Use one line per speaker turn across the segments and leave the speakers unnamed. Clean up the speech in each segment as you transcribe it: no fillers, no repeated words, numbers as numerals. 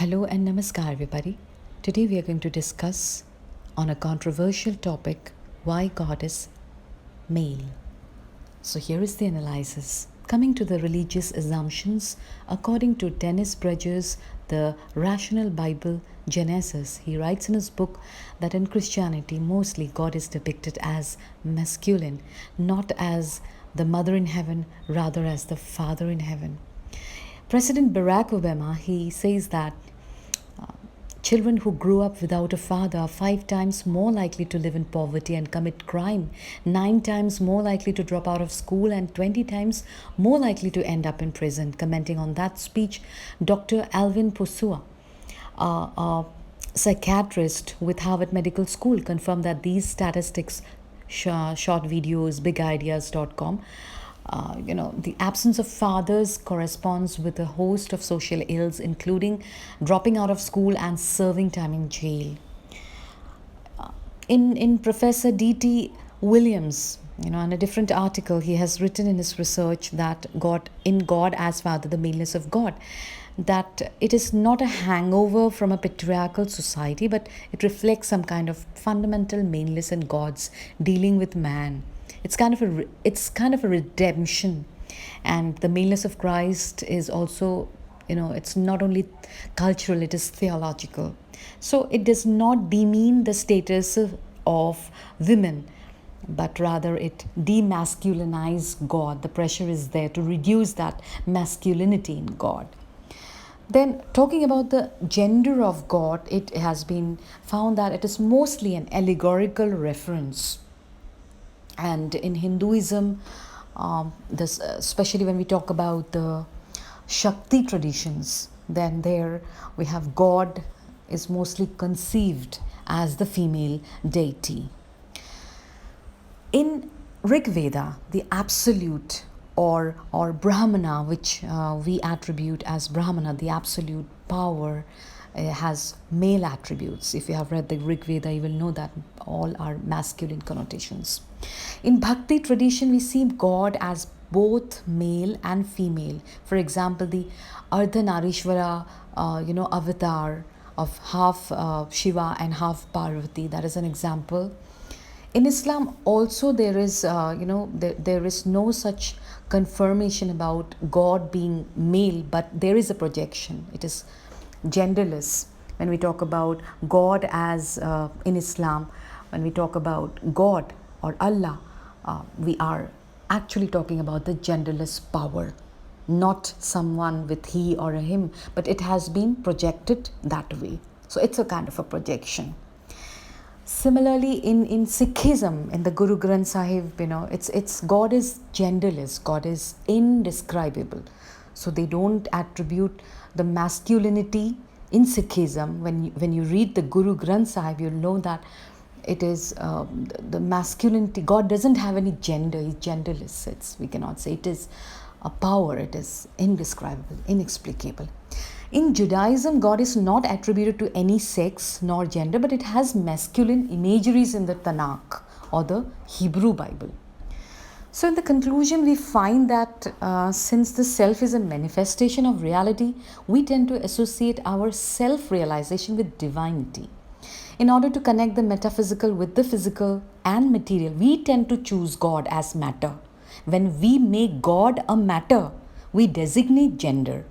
Hello and namaskar, everybody. Today we are going to discuss on a controversial topic why God is male. So here is the analysis. Coming to the religious assumptions, according to Dennis Bridges, the Rational Bible Genesis, he writes in his book that in Christianity, mostly God is depicted as masculine, not as the mother in heaven, rather as the father in heaven. President Barack Obama, he says that children who grew up without a father are 5 times more likely to live in poverty and commit crime, 9 times more likely to drop out of school, and 20 times more likely to end up in prison. Commenting on that speech, Dr. Alvin Posua, a psychiatrist with Harvard Medical School, confirmed that these statistics, short videos, bigideas.com, the absence of fathers corresponds with a host of social ills, including dropping out of school and serving time in jail. In Professor D.T. Williams, in a different article, he has written in his research that in God as Father, the maleness of God, that it is not a hangover from a patriarchal society, but it reflects some kind of fundamental maleness in God's dealing with man. It's kind of a redemption, and the maleness of Christ is also, it's not only cultural, it is theological. So it does not demean the status of women, but rather it demasculinizes God. The pressure is there to reduce that masculinity in God. Then, talking about the gender of God, it has been found that it is mostly an allegorical reference. And in Hinduism, especially when we talk about the Shakti traditions, then there we have God is mostly conceived as the female deity. In Rig Veda, the absolute or Brahmana, which we attribute as Brahmana, the absolute power, has male attributes. If you have read the Rig Veda, you will know that all are masculine connotations. In Bhakti tradition, we see God as both male and female. For example, the Ardhanarishvara, avatar of half Shiva and half Parvati. That is an example. In Islam, also there is, there is no such confirmation about God being male, but there is a projection. It is genderless. When we talk about God as in Islam, when we talk about God or Allah, we are actually talking about the genderless power, not someone with he or a him, but it has been projected that way. So it's a kind of a projection. Similarly, in Sikhism, in the Guru Granth Sahib, it's God is genderless, God is indescribable. So they don't attribute the masculinity in Sikhism. When you read the Guru Granth Sahib, you'll know that it is the masculinity. God doesn't have any gender, he's genderless. We cannot say it is a power, it is indescribable, inexplicable. In Judaism, God is not attributed to any sex nor gender, but it has masculine imageries in the Tanakh or the Hebrew Bible. So in the conclusion, we find that since the self is a manifestation of reality, we tend to associate our self-realization with divinity. In order to connect the metaphysical with the physical and material, we tend to choose God as matter. When we make God a matter, we designate gender.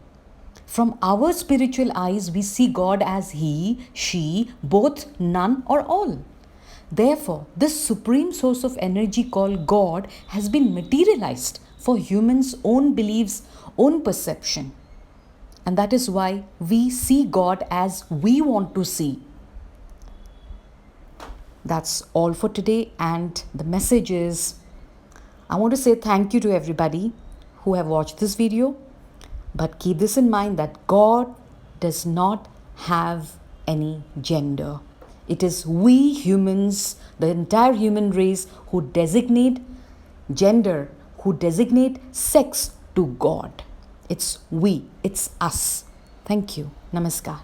From our spiritual eyes, we see God as he, she, both, none, or all. Therefore, this supreme source of energy called God has been materialized for humans' own beliefs, own perception. And that is why we see God as we want to see. That's all for today, and the message is, I want to say thank you to everybody who have watched this video. But keep this in mind that God does not have any gender. It is we humans, the entire human race, who designate gender, who designate sex to God. It's we, it's us. Thank you. Namaskar.